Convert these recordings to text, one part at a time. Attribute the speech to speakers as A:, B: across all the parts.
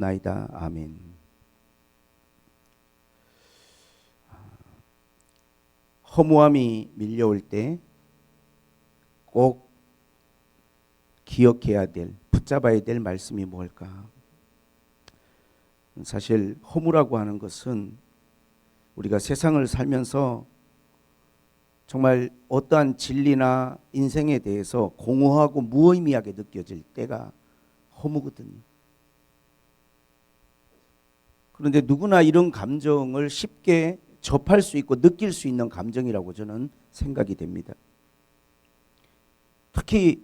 A: 나이다. 아멘. 허무함이 밀려올 때 꼭 기억해야 될, 붙잡아야 될 말씀이 뭘까? 사실 허무라고 하는 것은 우리가 세상을 살면서 정말 어떠한 진리나 인생에 대해서 공허하고 무의미하게 느껴질 때가 허무거든요. 그런데 누구나 이런 감정을 쉽게 접할 수 있고 느낄 수 있는 감정이라고 저는 생각이 됩니다. 특히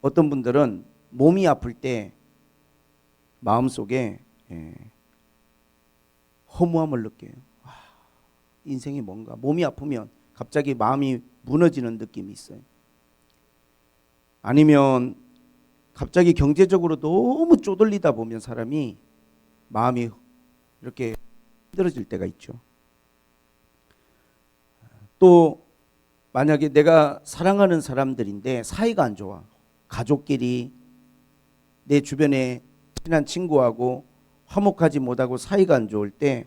A: 어떤 분들은 몸이 아플 때 마음속에 허무함을 느껴요. 인생이 뭔가, 몸이 아프면 갑자기 마음이 무너지는 느낌이 있어요. 아니면 갑자기 경제적으로 너무 쪼들리다 보면 사람이 마음이 이렇게 힘들어질 때가 있죠. 또 만약에 내가 사랑하는 사람들인데 사이가 안 좋아, 가족끼리 내 주변에 친한 친구하고 화목하지 못하고 사이가 안 좋을 때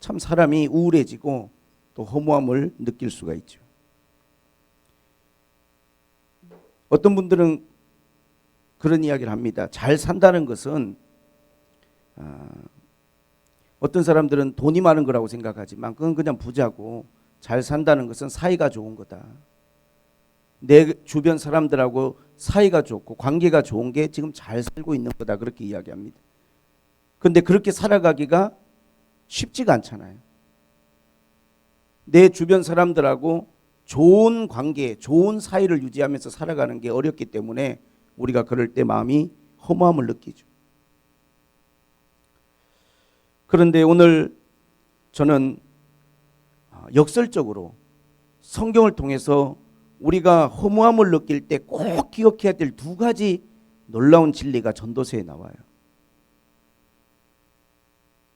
A: 참 사람이 우울해지고 또 허무함을 느낄 수가 있죠. 어떤 분들은 그런 이야기를 합니다. 잘 산다는 것은 어떤 사람들은 돈이 많은 거라고 생각하지만 그건 그냥 부자고, 잘 산다는 것은 사이가 좋은 거다. 내 주변 사람들하고 사이가 좋고 관계가 좋은 게 지금 잘 살고 있는 거다, 그렇게 이야기합니다. 그런데 그렇게 살아가기가 쉽지가 않잖아요. 내 주변 사람들하고 좋은 관계, 좋은 사이를 유지하면서 살아가는 게 어렵기 때문에 우리가 그럴 때 마음이 허무함을 느끼죠. 그런데 오늘 저는 역설적으로 성경을 통해서 우리가 허무함을 느낄 때 꼭 기억해야 될 두 가지 놀라운 진리가 전도서에 나와요.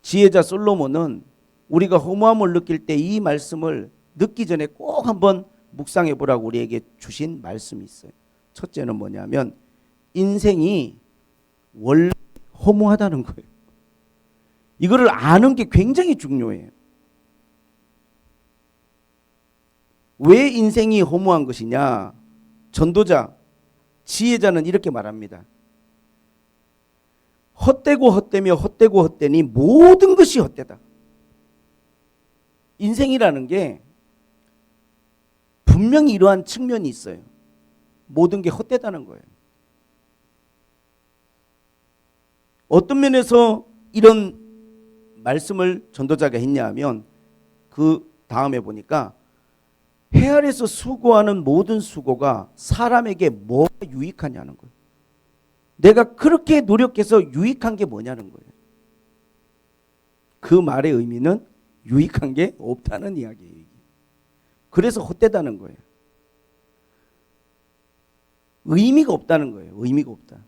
A: 지혜자 솔로몬은 우리가 허무함을 느낄 때 이 말씀을 듣기 전에 꼭 한번 묵상해 보라고 우리에게 주신 말씀이 있어요. 첫째는 뭐냐면 인생이 원래 허무하다는 거예요. 이거를 아는 게 굉장히 중요해요. 왜 인생이 허무한 것이냐? 전도자, 지혜자는 이렇게 말합니다. 헛되고 헛되며 헛되고 헛되니 모든 것이 헛되다. 인생이라는 게 분명히 이러한 측면이 있어요. 모든 게 헛되다는 거예요. 어떤 면에서 이런 말씀을 전도자가 했냐 하면 그 다음에 보니까 해 아래서 수고하는 모든 수고가 사람에게 뭐가 유익하냐는 거예요. 내가 그렇게 노력해서 유익한 게 뭐냐는 거예요. 그 말의 의미는 유익한 게 없다는 이야기예요. 그래서 헛되다는 거예요. 의미가 없다는 거예요. 의미가 없다.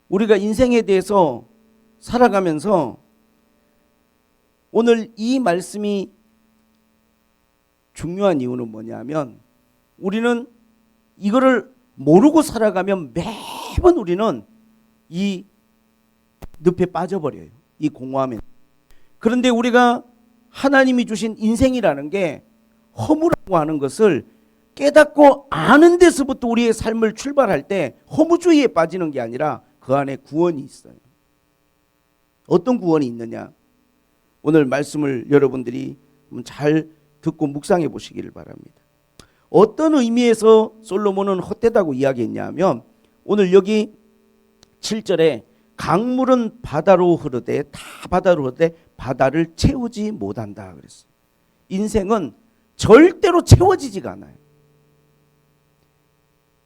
A: 우리가 인생에 대해서 살아가면서 오늘 이 말씀이 중요한 이유는 뭐냐면 우리는 이거를 모르고 살아가면 매번 우리는 이 늪에 빠져버려요. 이 공허함에. 그런데 우리가 하나님이 주신 인생이라는 게 허무라고 하는 것을 깨닫고 아는 데서부터 우리의 삶을 출발할 때 허무주의에 빠지는 게 아니라 그 안에 구원이 있어요. 어떤 구원이 있느냐? 오늘 말씀을 여러분들이 잘 듣고 묵상해 보시기를 바랍니다. 어떤 의미에서 솔로몬은 헛되다고 이야기했냐면 오늘 여기 7절에 강물은 바다로 흐르되 다 바다로 흐르되 바다를 채우지 못한다 그랬어요. 인생은 절대로 채워지지가 않아요.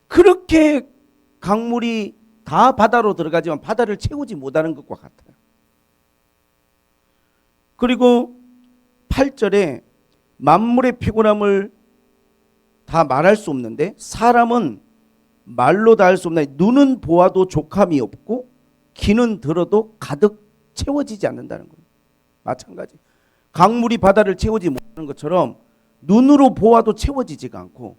A: 그렇게 강물이 다 바다로 들어가지만 바다를 채우지 못하는 것과 같아요. 그리고 8절에 만물의 피곤함을 다 말할 수 없는데 사람은 말로 다 할 수 없나. 눈은 보아도 족함이 없고 귀는 들어도 가득 채워지지 않는다는 거예요. 마찬가지. 강물이 바다를 채우지 못하는 것처럼 눈으로 보아도 채워지지가 않고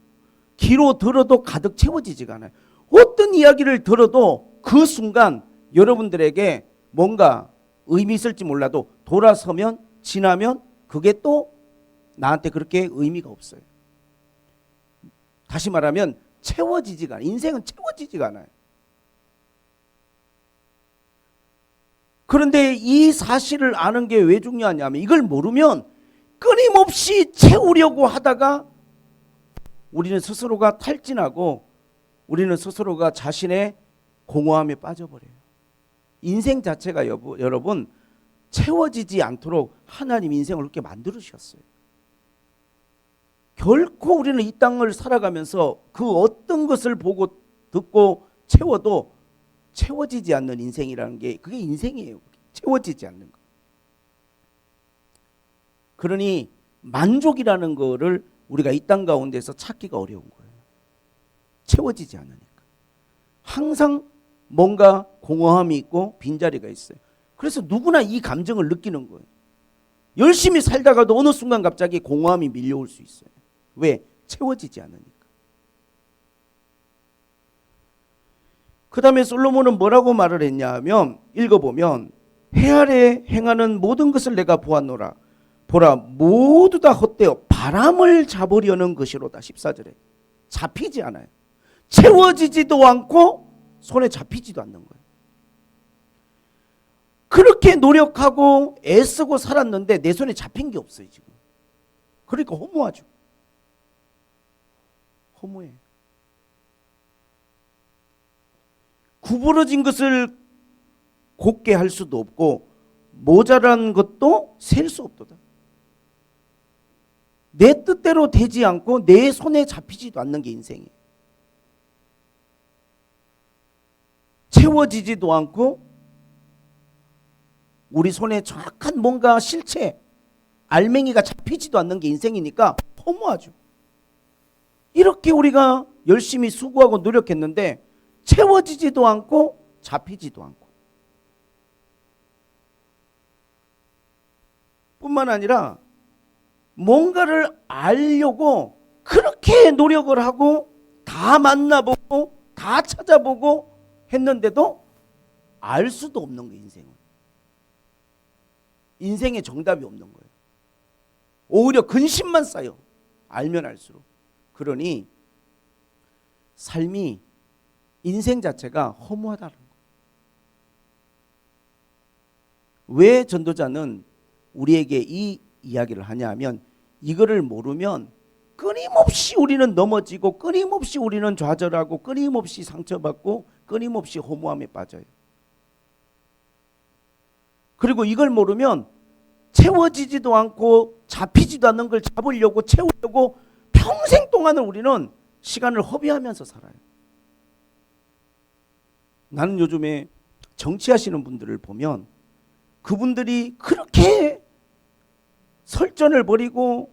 A: 귀로 들어도 가득 채워지지가 않아요. 어떤 이야기를 들어도 그 순간 여러분들에게 뭔가 의미 있을지 몰라도 돌아서면 지나면 그게 또 나한테 그렇게 의미가 없어요. 다시 말하면 채워지지가 않아요. 인생은 채워지지가 않아요. 그런데 이 사실을 아는 게 왜 중요하냐면 이걸 모르면 끊임없이 채우려고 하다가 우리는 스스로가 탈진하고 우리는 스스로가 자신의 공허함에 빠져버려요. 인생 자체가 여러분 채워지지 않도록 하나님 인생을 그렇게 만들으셨어요. 결코 우리는 이 땅을 살아가면서 그 어떤 것을 보고 듣고 채워도 채워지지 않는 인생이라는 게 그게 인생이에요. 채워지지 않는 거. 그러니 만족이라는 거를 우리가 이 땅 가운데서 찾기가 어려운 거예요. 채워지지 않으니까. 항상 뭔가 공허함이 있고 빈자리가 있어요. 그래서 누구나 이 감정을 느끼는 거예요. 열심히 살다가도 어느 순간 갑자기 공허함이 밀려올 수 있어요. 왜? 채워지지 않으니까. 그 다음에 솔로몬은 뭐라고 말을 했냐 하면 읽어보면 해 아래 행하는 모든 것을 내가 보았노라. 보라 모두 다 헛되어 바람을 잡으려는 것이로다. 14절에 잡히지 않아요. 채워지지도 않고 손에 잡히지도 않는 거예요. 그렇게 노력하고 애쓰고 살았는데 내 손에 잡힌 게 없어요 지금. 그러니까 허무하죠. 허무해. 구부러진 것을 곱게 할 수도 없고 모자란 것도 셀 수 없도다. 내 뜻대로 되지 않고 내 손에 잡히지도 않는 게 인생이에요. 채워지지도 않고 우리 손에 정확한 뭔가 실체, 알맹이가 잡히지도 않는 게 인생이니까 허무하죠. 이렇게 우리가 열심히 수고하고 노력했는데 채워지지도 않고 잡히지도 않고 뿐만 아니라 뭔가를 알려고 그렇게 노력을 하고 다 만나보고 다 찾아보고 했는데도 알 수도 없는 거예요. 인생에 정답이 없는 거예요. 오히려 근심만 쌓여. 알면 알수록. 그러니 삶이 인생 자체가 허무하다는 거예요. 왜 전도자는 우리에게 이 이야기를 하냐 하면 이거를 모르면 끊임없이 우리는 넘어지고 끊임없이 우리는 좌절하고 끊임없이 상처받고 끊임없이 허무함에 빠져요. 그리고 이걸 모르면 채워지지도 않고 잡히지도 않는 걸 잡으려고 채우려고 평생 동안을 우리는 시간을 허비하면서 살아요. 나는 요즘에 정치하시는 분들을 보면 그분들이 그렇게 설전을 벌이고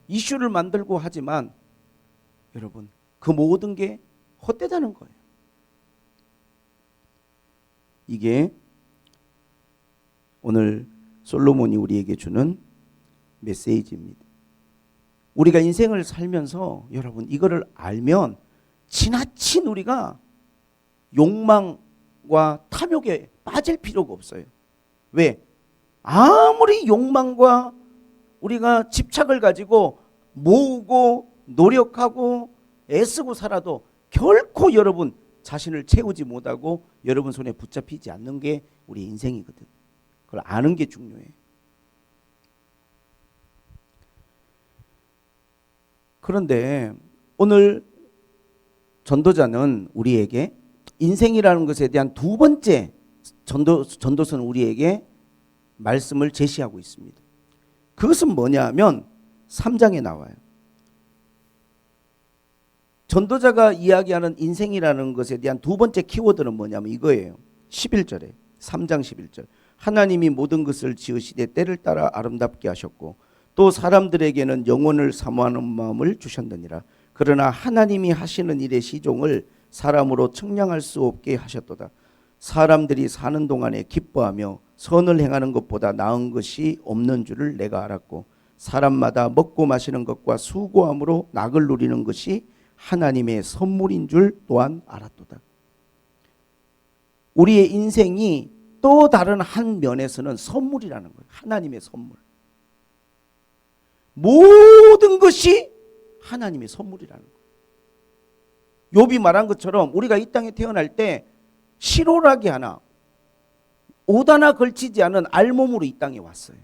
A: 이슈를 만들고 하지만 여러분 그 모든 게 헛되다는 거예요. 이게 오늘 솔로몬이 우리에게 주는 메시지입니다. 우리가 인생을 살면서 여러분 이거를 알면 지나친 우리가 욕망과 탐욕에 빠질 필요가 없어요. 왜? 아무리 욕망과 우리가 집착을 가지고 모으고 노력하고 애쓰고 살아도 결코 여러분 자신을 채우지 못하고 여러분 손에 붙잡히지 않는 게 우리 인생이거든. 그걸 아는 게 중요해. 그런데 오늘 전도자는 우리에게 인생이라는 것에 대한 두 번째 전도서는 우리에게 말씀을 제시하고 있습니다. 그것은 뭐냐 하면 3장에 나와요. 전도자가 이야기하는 인생이라는 것에 대한 두 번째 키워드는 뭐냐면 이거예요. 11절에 3장 11절 하나님이 모든 것을 지으시되 때를 따라 아름답게 하셨고 또 사람들에게는 영혼을 사모하는 마음을 주셨느니라. 그러나 하나님이 하시는 일의 시종을 사람으로 측량할 수 없게 하셨도다. 사람들이 사는 동안에 기뻐하며 선을 행하는 것보다 나은 것이 없는 줄을 내가 알았고 사람마다 먹고 마시는 것과 수고함으로 낙을 누리는 것이 하나님의 선물인 줄 또한 알았도다. 우리의 인생이 또 다른 한 면에서는 선물이라는 거예요. 하나님의 선물. 모든 것이 하나님의 선물이라는 거예요. 욥이 말한 것처럼 우리가 이 땅에 태어날 때 실오라기 하나, 옷 하나 걸치지 않은 알몸으로 이 땅에 왔어요.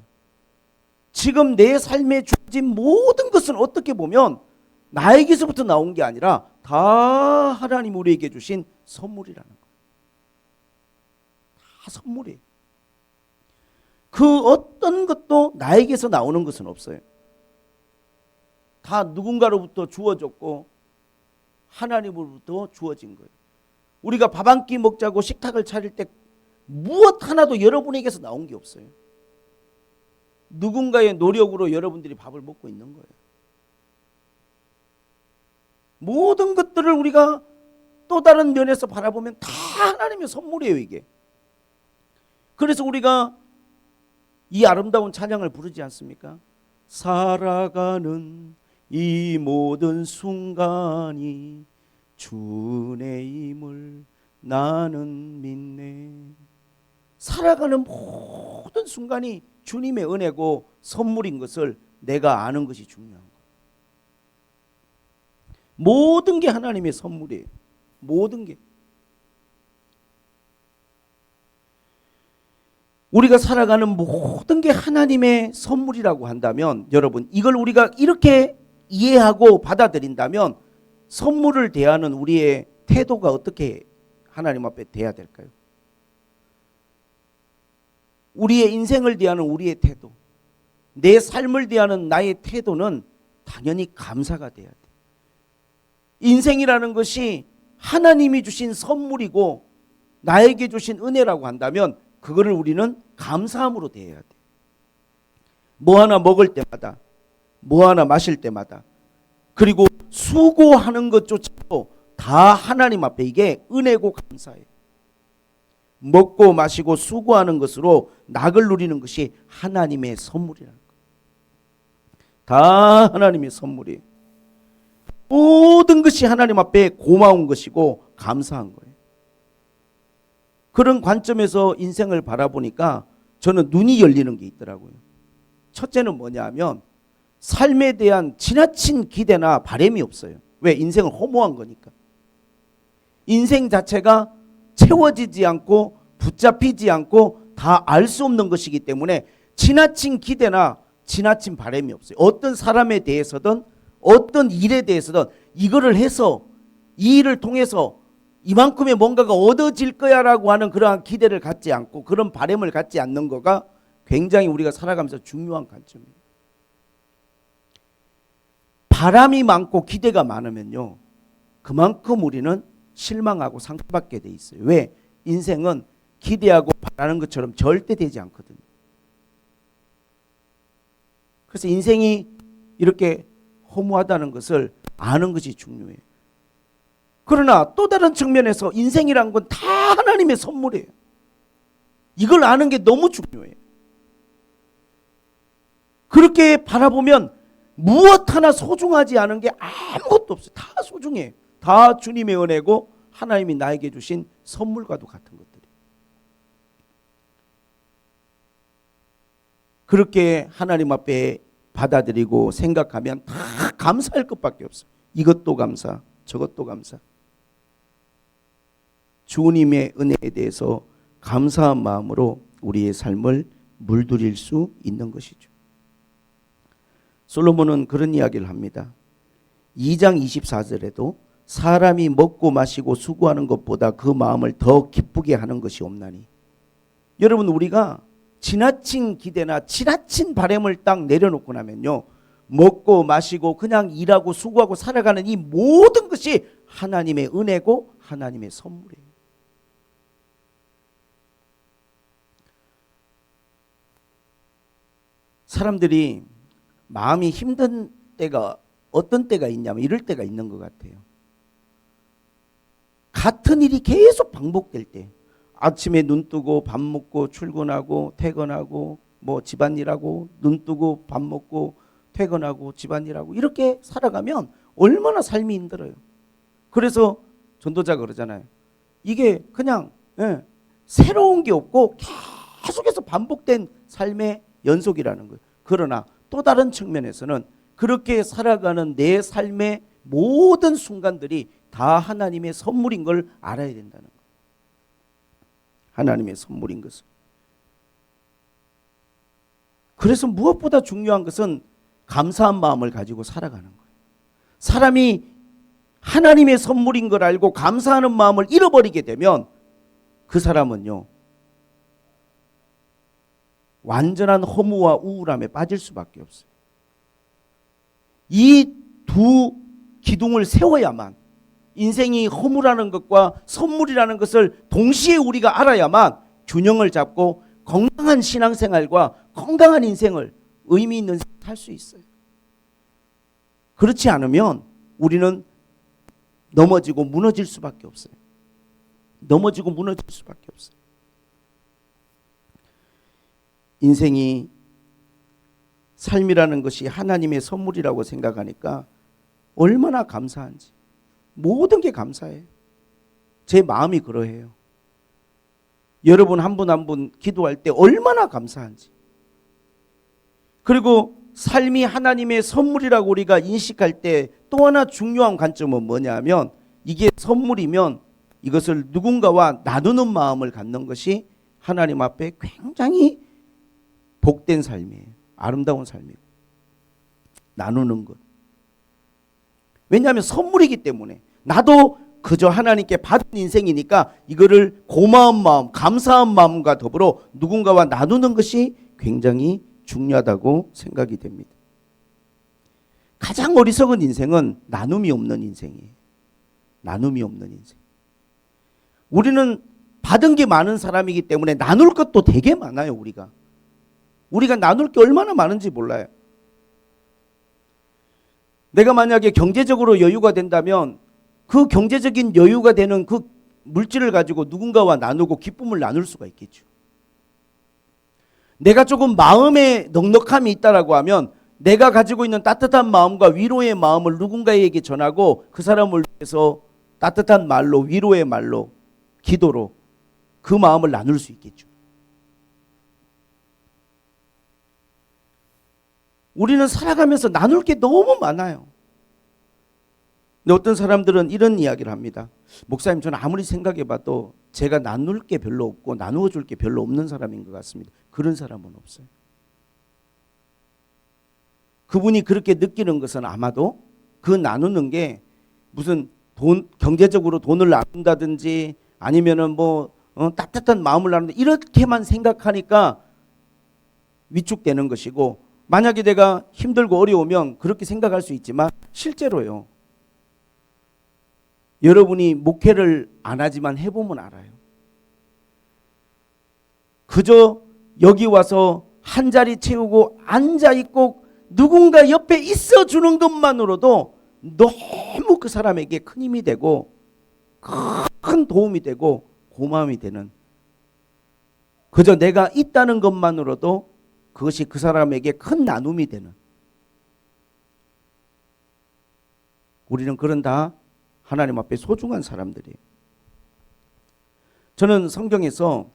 A: 지금 내 삶에 주어진 모든 것은 어떻게 보면 나에게서부터 나온 게 아니라 다 하나님 우리에게 주신 선물이라는 거예요. 다 선물이에요. 그 어떤 것도 나에게서 나오는 것은 없어요. 다 누군가로부터 주어졌고 하나님으로부터 주어진 거예요. 우리가 밥 한 끼 먹자고 식탁을 차릴 때 무엇 하나도 여러분에게서 나온 게 없어요. 누군가의 노력으로 여러분들이 밥을 먹고 있는 거예요. 모든 것들을 우리가 또 다른 면에서 바라보면 다 하나님의 선물이에요, 이게. 그래서 우리가 이 아름다운 찬양을 부르지 않습니까? 살아가는 이 모든 순간이 주의 힘을 나는 믿네. 살아가는 모든 순간이 주님의 은혜고 선물인 것을 내가 아는 것이 중요한 거예요. 모든 게 하나님의 선물이에요. 모든 게. 우리가 살아가는 모든 게 하나님의 선물이라고 한다면 여러분, 이걸 우리가 이렇게 이해하고 받아들인다면 선물을 대하는 우리의 태도가 어떻게 하나님 앞에 돼야 될까요? 우리의 인생을 대하는 우리의 태도, 내 삶을 대하는 나의 태도는 당연히 감사가 돼야 돼. 인생이라는 것이 하나님이 주신 선물이고 나에게 주신 은혜라고 한다면 그거를 우리는 감사함으로 대해야 돼. 뭐 하나 먹을 때마다, 뭐 하나 마실 때마다, 그리고 수고하는 것조차도 다 하나님 앞에 이게 은혜고 감사해요. 먹고 마시고 수고하는 것으로 낙을 누리는 것이 하나님의 선물이라는 거예요. 다 하나님의 선물이에요. 모든 것이 하나님 앞에 고마운 것이고 감사한 거예요. 그런 관점에서 인생을 바라보니까 저는 눈이 열리는 게 있더라고요. 첫째는 뭐냐 하면 삶에 대한 지나친 기대나 바람이 없어요. 왜? 인생을 허무한 거니까. 인생 자체가 채워지지 않고 붙잡히지 않고 다 알 수 없는 것이기 때문에 지나친 기대나 지나친 바람이 없어요. 어떤 사람에 대해서든 어떤 일에 대해서든 이거를 해서 이 일을 통해서 이만큼의 뭔가가 얻어질 거야라고 하는 그러한 기대를 갖지 않고 그런 바람을 갖지 않는 거가 굉장히 우리가 살아가면서 중요한 관점이에요. 바람이 많고 기대가 많으면요, 그만큼 우리는 실망하고 상처받게 돼 있어요. 왜? 인생은 기대하고 바라는 것처럼 절대 되지 않거든요. 그래서 인생이 이렇게 허무하다는 것을 아는 것이 중요해요. 그러나 또 다른 측면에서 인생이란 건 다 하나님의 선물이에요. 이걸 아는 게 너무 중요해요. 그렇게 바라보면 무엇 하나 소중하지 않은 게 아무것도 없어요. 다 소중해요. 다 주님의 은혜고 하나님이 나에게 주신 선물과도 같은 것들이에요. 그렇게 하나님 앞에 받아들이고 생각하면 다 감사할 것밖에 없어요. 이것도 감사, 저것도 감사. 주님의 은혜에 대해서 감사한 마음으로 우리의 삶을 물들일 수 있는 것이죠. 솔로몬은 그런 이야기를 합니다. 2장 24절에도 사람이 먹고 마시고 수고하는 것보다 그 마음을 더 기쁘게 하는 것이 없나니. 여러분, 우리가 지나친 기대나 지나친 바람을 딱 내려놓고 나면요, 먹고 마시고 그냥 일하고 수고하고 살아가는 이 모든 것이 하나님의 은혜고 하나님의 선물이에요. 사람들이 마음이 힘든 때가 어떤 때가 있냐면 이럴 때가 있는 것 같아요. 같은 일이 계속 반복될 때, 아침에 눈 뜨고 밥 먹고 출근하고 퇴근하고 뭐 집안일하고 눈 뜨고 밥 먹고 퇴근하고 집안일하고 이렇게 살아가면 얼마나 삶이 힘들어요. 그래서 전도자가 그러잖아요. 이게 그냥 새로운 게 없고 계속해서 반복된 삶의 연속이라는 거예요. 그러나 또 다른 측면에서는 그렇게 살아가는 내 삶의 모든 순간들이 다 하나님의 선물인 걸 알아야 된다는 거예요. 하나님의 선물인 것을. 그래서 무엇보다 중요한 것은 감사한 마음을 가지고 살아가는 거예요. 사람이 하나님의 선물인 걸 알고 감사하는 마음을 잃어버리게 되면 그 사람은요, 완전한 허무와 우울함에 빠질 수밖에 없어요. 이 두 기둥을 세워야만, 인생이 허무라는 것과 선물이라는 것을 동시에 우리가 알아야만 균형을 잡고 건강한 신앙생활과 건강한 인생을, 의미 있는 생활을 살 수 있어요. 그렇지 않으면 우리는 넘어지고 무너질 수밖에 없어요. 넘어지고 무너질 수밖에 없어요. 인생이, 삶이라는 것이 하나님의 선물이라고 생각하니까 얼마나 감사한지. 모든 게 감사해요. 제 마음이 그러해요. 여러분 한 분 한 분 기도할 때 얼마나 감사한지. 그리고 삶이 하나님의 선물이라고 우리가 인식할 때 또 하나 중요한 관점은 뭐냐면, 이게 선물이면 이것을 누군가와 나누는 마음을 갖는 것이 하나님 앞에 굉장히 복된 삶이에요. 아름다운 삶이고, 나누는 것. 왜냐하면 선물이기 때문에, 나도 그저 하나님께 받은 인생이니까 이거를 고마운 마음, 감사한 마음과 더불어 누군가와 나누는 것이 굉장히 중요하다고 생각이 됩니다. 가장 어리석은 인생은 나눔이 없는 인생이에요. 나눔이 없는 인생. 우리는 받은 게 많은 사람이기 때문에 나눌 것도 되게 많아요. 우리가 나눌 게 얼마나 많은지 몰라요. 내가 만약에 경제적으로 여유가 된다면 그 경제적인 여유가 되는 그 물질을 가지고 누군가와 나누고 기쁨을 나눌 수가 있겠죠. 내가 조금 마음에 넉넉함이 있다라고 하면 내가 가지고 있는 따뜻한 마음과 위로의 마음을 누군가에게 전하고 그 사람을 위해서 따뜻한 말로, 위로의 말로, 기도로 그 마음을 나눌 수 있겠죠. 우리는 살아가면서 나눌 게 너무 많아요. 근데 어떤 사람들은 이런 이야기를 합니다. 목사님, 저는 아무리 생각해봐도 제가 나눌 게 별로 없고 나누어 줄 게 별로 없는 사람인 것 같습니다. 그런 사람은 없어요. 그분이 그렇게 느끼는 것은 아마도 그 나누는 게 무슨 경제적으로 돈을 나눈다든지 아니면은 따뜻한 마음을 나눈다, 이렇게만 생각하니까 위축되는 것이고, 만약에 내가 힘들고 어려우면 그렇게 생각할 수 있지만 실제로요, 여러분이 목회를 안 하지만 해보면 알아요. 그저 여기 와서 한 자리 채우고 앉아있고 누군가 옆에 있어주는 것만으로도 너무 그 사람에게 큰 힘이 되고 큰 도움이 되고 고마움이 되는, 그저 내가 있다는 것만으로도 그것이 그 사람에게 큰 나눔이 되는, 우리는 그런 다 하나님 앞에 소중한 사람들이에요. 저는 성경에서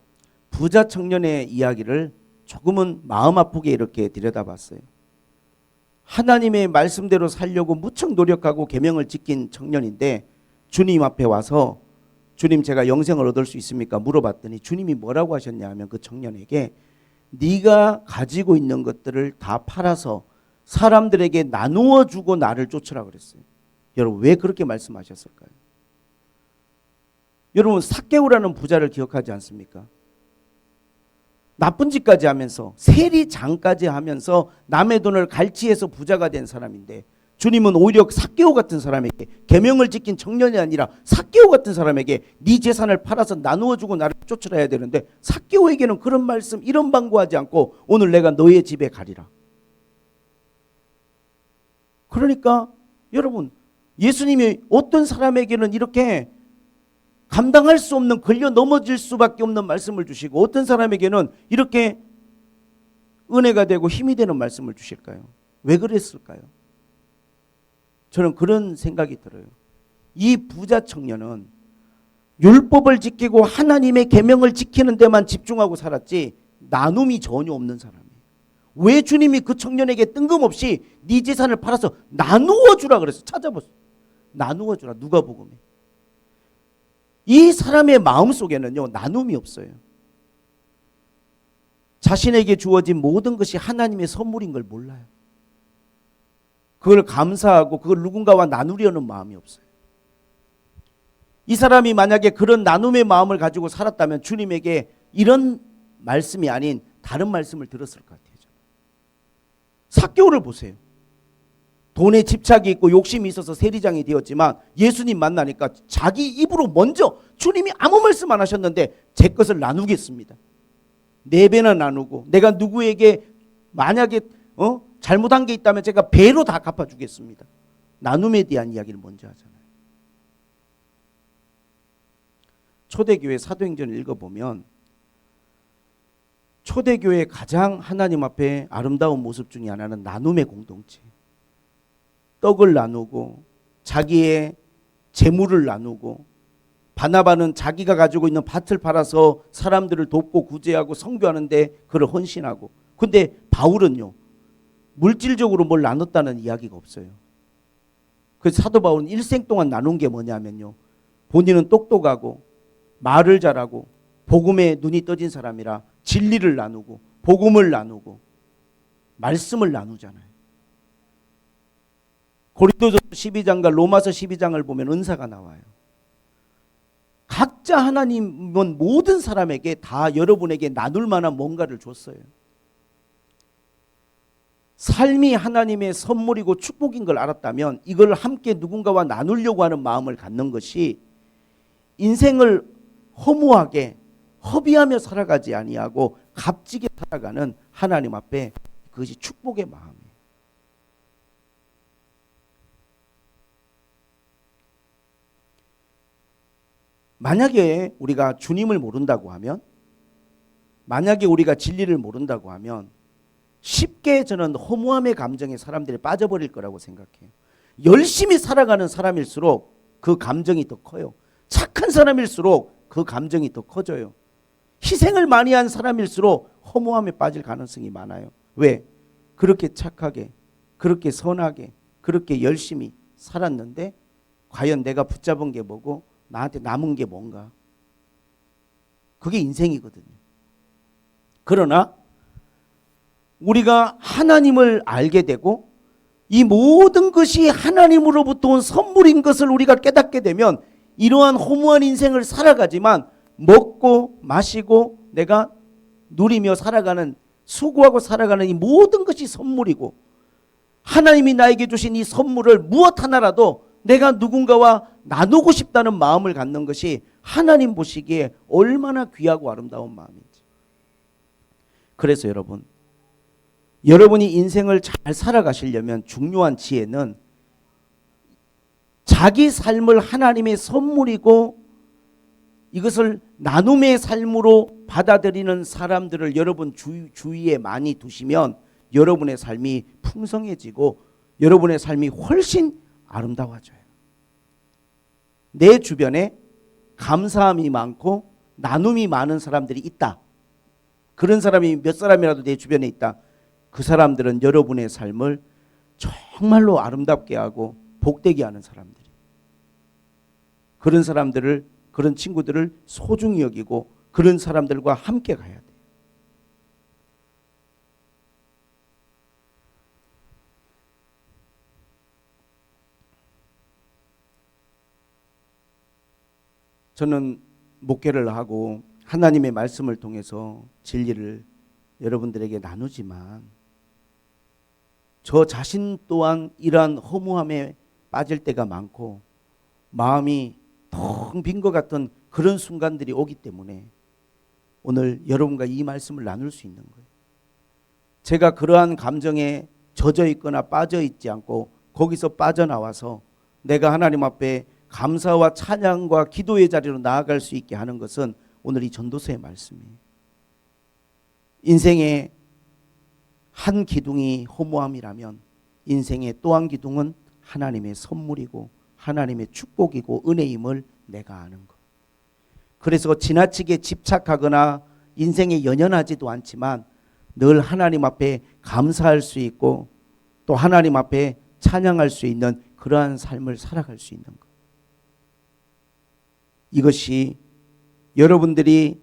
A: 부자 청년의 이야기를 조금은 마음 아프게 이렇게 들여다봤어요. 하나님의 말씀대로 살려고 무척 노력하고 계명을 지킨 청년인데 주님 앞에 와서, 주님, 제가 영생을 얻을 수 있습니까? 물어봤더니 주님이 뭐라고 하셨냐 하면 그 청년에게 네가 가지고 있는 것들을 다 팔아서 사람들에게 나누어 주고 나를 쫓으라 그랬어요. 여러분, 왜 그렇게 말씀하셨을까요? 여러분, 삭개오라는 부자를 기억하지 않습니까? 나쁜 짓까지 하면서, 세리장까지 하면서 남의 돈을 갈취해서 부자가 된 사람인데, 주님은 오히려 삭개오 같은 사람에게, 계명을 지킨 청년이 아니라 삭개오 같은 사람에게 네 재산을 팔아서 나누어 주고 나를 쫓으라 해야 되는데, 삭개오에게는 그런 말씀, 이런 방구하지 않고 오늘 내가 너의 집에 가리라. 그러니까 여러분, 예수님이 어떤 사람에게는 이렇게 감당할 수 없는, 걸려 넘어질 수밖에 없는 말씀을 주시고, 어떤 사람에게는 이렇게 은혜가 되고 힘이 되는 말씀을 주실까요? 왜 그랬을까요? 저는 그런 생각이 들어요. 이 부자 청년은 율법을 지키고 하나님의 계명을 지키는 데만 집중하고 살았지 나눔이 전혀 없는 사람이에요. 왜 주님이 그 청년에게 뜬금없이 네 재산을 팔아서 나누어 주라 그랬어? 찾아보세요. 나누어 주라. 누가복음에. 이 사람의 마음속에는요 나눔이 없어요. 자신에게 주어진 모든 것이 하나님의 선물인 걸 몰라요. 그걸 감사하고 그걸 누군가와 나누려는 마음이 없어요. 이 사람이 만약에 그런 나눔의 마음을 가지고 살았다면 주님에게 이런 말씀이 아닌 다른 말씀을 들었을 것 같아요. 삭개오를 보세요. 돈에 집착이 있고 욕심이 있어서 세리장이 되었지만 예수님 만나니까 자기 입으로 먼저 주님이 아무 말씀 안 하셨는데 제 것을 나누겠습니다. 4배나 나누고 내가 누구에게 만약에 잘못한 게 있다면 제가 배로 다 갚아주겠습니다. 나눔에 대한 이야기를 먼저 하잖아요. 초대교회 사도행전을 읽어보면 초대교회의 가장 하나님 앞에 아름다운 모습 중에 하나는 나눔의 공동체. 떡을 나누고 자기의 재물을 나누고 바나바는 자기가 가지고 있는 밭을 팔아서 사람들을 돕고 구제하고 선교하는데 그를 헌신하고, 근데 바울은요 물질적으로 뭘 나눴다는 이야기가 없어요. 그래서 사도 바울은 일생 동안 나눈 게 뭐냐면요, 본인은 똑똑하고 말을 잘하고 복음에 눈이 떠진 사람이라 진리를 나누고 복음을 나누고 말씀을 나누잖아요. 고린도전서 12장과 로마서 12장을 보면 은사가 나와요. 각자 하나님은 모든 사람에게 다 여러분에게 나눌 만한 뭔가를 줬어요. 삶이 하나님의 선물이고 축복인 걸 알았다면 이걸 함께 누군가와 나누려고 하는 마음을 갖는 것이 인생을 허무하게 허비하며 살아가지 아니하고 값지게 살아가는 하나님 앞에 그것이 축복의 마음이에요. 만약에 우리가 주님을 모른다고 하면, 만약에 우리가 진리를 모른다고 하면 쉽게 저는 허무함의 감정에 사람들이 빠져버릴 거라고 생각해요. 열심히 살아가는 사람일수록 그 감정이 더 커요. 착한 사람일수록 그 감정이 더 커져요. 희생을 많이 한 사람일수록 허무함에 빠질 가능성이 많아요. 왜? 그렇게 착하게, 그렇게 선하게, 그렇게 열심히 살았는데 과연 내가 붙잡은 게 뭐고 나한테 남은 게 뭔가? 그게 인생이거든요. 그러나 우리가 하나님을 알게 되고 이 모든 것이 하나님으로부터 온 선물인 것을 우리가 깨닫게 되면 이러한 허무한 인생을 살아가지만 먹고 마시고 내가 누리며 살아가는, 수고하고 살아가는 이 모든 것이 선물이고, 하나님이 나에게 주신 이 선물을 무엇 하나라도 내가 누군가와 나누고 싶다는 마음을 갖는 것이 하나님 보시기에 얼마나 귀하고 아름다운 마음인지. 그래서 여러분이 인생을 잘 살아가시려면 중요한 지혜는 자기 삶을 하나님의 선물이고 이것을 나눔의 삶으로 받아들이는 사람들을 여러분 주위에 많이 두시면 여러분의 삶이 풍성해지고 여러분의 삶이 훨씬 아름다워져요. 내 주변에 감사함이 많고 나눔이 많은 사람들이 있다. 그런 사람이 몇 사람이라도 내 주변에 있다. 그 사람들은 여러분의 삶을 정말로 아름답게 하고 복되게 하는 사람들이. 그런 사람들을, 그런 친구들을 소중히 여기고 그런 사람들과 함께 가야 돼요. 저는 목회를 하고 하나님의 말씀을 통해서 진리를 여러분들에게 나누지만 저 자신 또한 이러한 허무함에 빠질 때가 많고 마음이 텅 빈 것 같은 그런 순간들이 오기 때문에 오늘 여러분과 이 말씀을 나눌 수 있는 거예요. 제가 그러한 감정에 젖어 있거나 빠져 있지 않고 거기서 빠져나와서 내가 하나님 앞에 감사와 찬양과 기도의 자리로 나아갈 수 있게 하는 것은 오늘 이 전도서의 말씀이에요. 인생의 한 기둥이 허무함이라면 인생의 또 한 기둥은 하나님의 선물이고 하나님의 축복이고 은혜임을 내가 아는 것. 그래서 지나치게 집착하거나 인생에 연연하지도 않지만 늘 하나님 앞에 감사할 수 있고 또 하나님 앞에 찬양할 수 있는 그러한 삶을 살아갈 수 있는 것. 이것이 여러분들이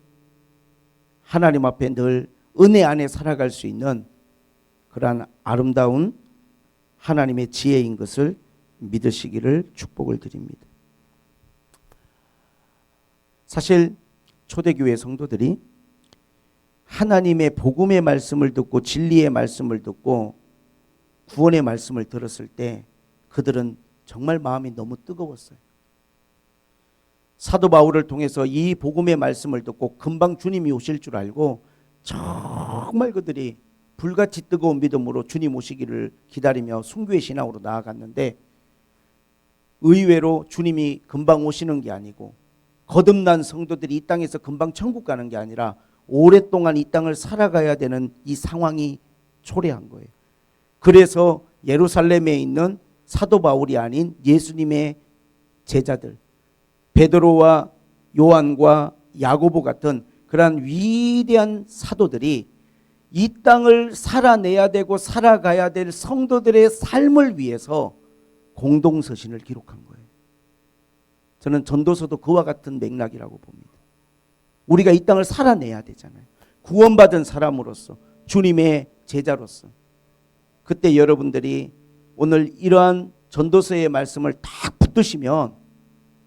A: 하나님 앞에 늘 은혜 안에 살아갈 수 있는 그러한 아름다운 하나님의 지혜인 것을 믿으시기를 축복을 드립니다. 사실 초대교회 성도들이 하나님의 복음의 말씀을 듣고 진리의 말씀을 듣고 구원의 말씀을 들었을 때 그들은 정말 마음이 너무 뜨거웠어요. 사도 바울을 통해서 이 복음의 말씀을 듣고 금방 주님이 오실 줄 알고 정말 그들이 불같이 뜨거운 믿음으로 주님 오시기를 기다리며 순교의 신앙으로 나아갔는데 의외로 주님이 금방 오시는 게 아니고 거듭난 성도들이 이 땅에서 금방 천국 가는 게 아니라 오랫동안 이 땅을 살아가야 되는 이 상황이 초래한 거예요. 그래서 예루살렘에 있는 사도 바울이 아닌 예수님의 제자들 베드로와 요한과 야고보 같은 그러한 위대한 사도들이 이 땅을 살아내야 되고 살아가야 될 성도들의 삶을 위해서 공동서신을 기록한 거예요. 저는 전도서도 그와 같은 맥락이라고 봅니다. 우리가 이 땅을 살아내야 되잖아요. 구원받은 사람으로서 주님의 제자로서 그때 여러분들이 오늘 이러한 전도서의 말씀을 딱 붙드시면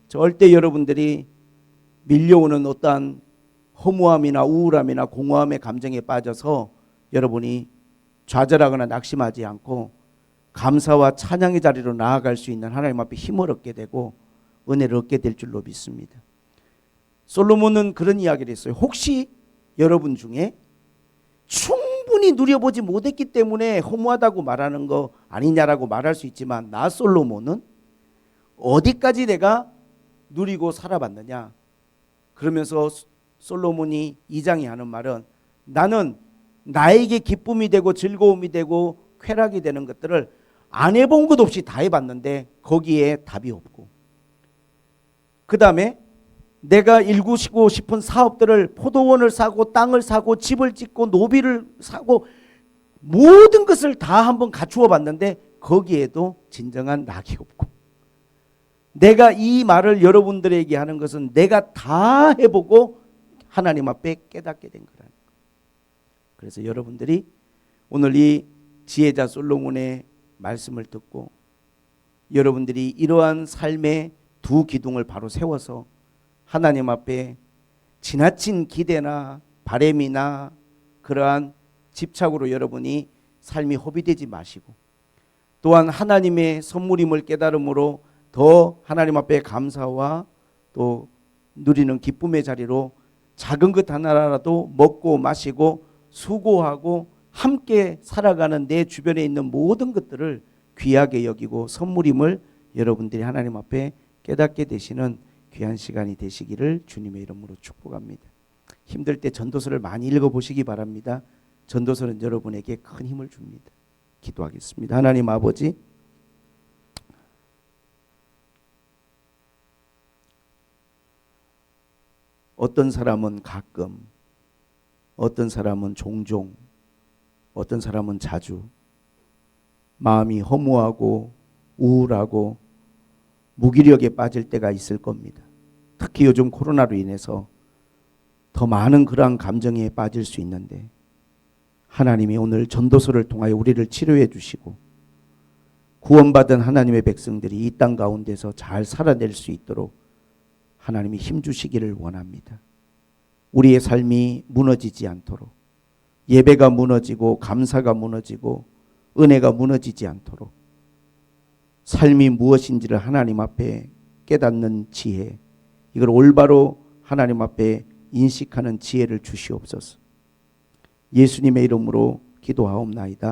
A: 절대 여러분들이 밀려오는 어떠한 허무함이나 우울함이나 공허함의 감정에 빠져서 여러분이 좌절하거나 낙심하지 않고 감사와 찬양의 자리로 나아갈 수 있는 하나님 앞에 힘을 얻게 되고 은혜를 얻게 될 줄로 믿습니다. 솔로몬은 그런 이야기를 했어요. 혹시 여러분 중에 충분히 누려보지 못했기 때문에 허무하다고 말하는 거 아니냐라고 말할 수 있지만 나 솔로몬은 어디까지 내가 누리고 살아봤느냐. 그러면서 솔로몬이 2장이 하는 말은 나는 나에게 기쁨이 되고 즐거움이 되고 쾌락이 되는 것들을 안 해본 것 없이 다 해봤는데 거기에 답이 없고 그 다음에 내가 일구시고 싶은 사업들을 포도원을 사고 땅을 사고 집을 짓고 노비를 사고 모든 것을 다 한번 갖추어 봤는데 거기에도 진정한 낙이 없고 내가 이 말을 여러분들에게 하는 것은 내가 다 해보고 하나님 앞에 깨닫게 된 거라는 거예요. 그래서 여러분들이 오늘 이 지혜자 솔로몬의 말씀을 듣고 여러분들이 이러한 삶의 두 기둥을 바로 세워서 하나님 앞에 지나친 기대나 바램이나 그러한 집착으로 여러분이 삶이 허비되지 마시고 또한 하나님의 선물임을 깨달음으로 더 하나님 앞에 감사와 또 누리는 기쁨의 자리로 작은 것 하나라도 먹고 마시고 수고하고 함께 살아가는 내 주변에 있는 모든 것들을 귀하게 여기고 선물임을 여러분들이 하나님 앞에 깨닫게 되시는 귀한 시간이 되시기를 주님의 이름으로 축복합니다. 힘들 때 전도서를 많이 읽어보시기 바랍니다. 전도서는 여러분에게 큰 힘을 줍니다. 기도하겠습니다. 하나님 아버지, 어떤 사람은 가끔, 어떤 사람은 종종, 어떤 사람은 자주 마음이 허무하고 우울하고 무기력에 빠질 때가 있을 겁니다. 특히 요즘 코로나로 인해서 더 많은 그러한 감정에 빠질 수 있는데 하나님이 오늘 전도서를 통하여 우리를 치료해 주시고 구원받은 하나님의 백성들이 이 땅 가운데서 잘 살아낼 수 있도록 하나님이 힘주시기를 원합니다. 우리의 삶이 무너지지 않도록 예배가 무너지고 감사가 무너지고 은혜가 무너지지 않도록 삶이 무엇인지를 하나님 앞에 깨닫는 지혜, 이걸 올바로 하나님 앞에 인식하는 지혜를 주시옵소서. 예수님의 이름으로 기도하옵나이다.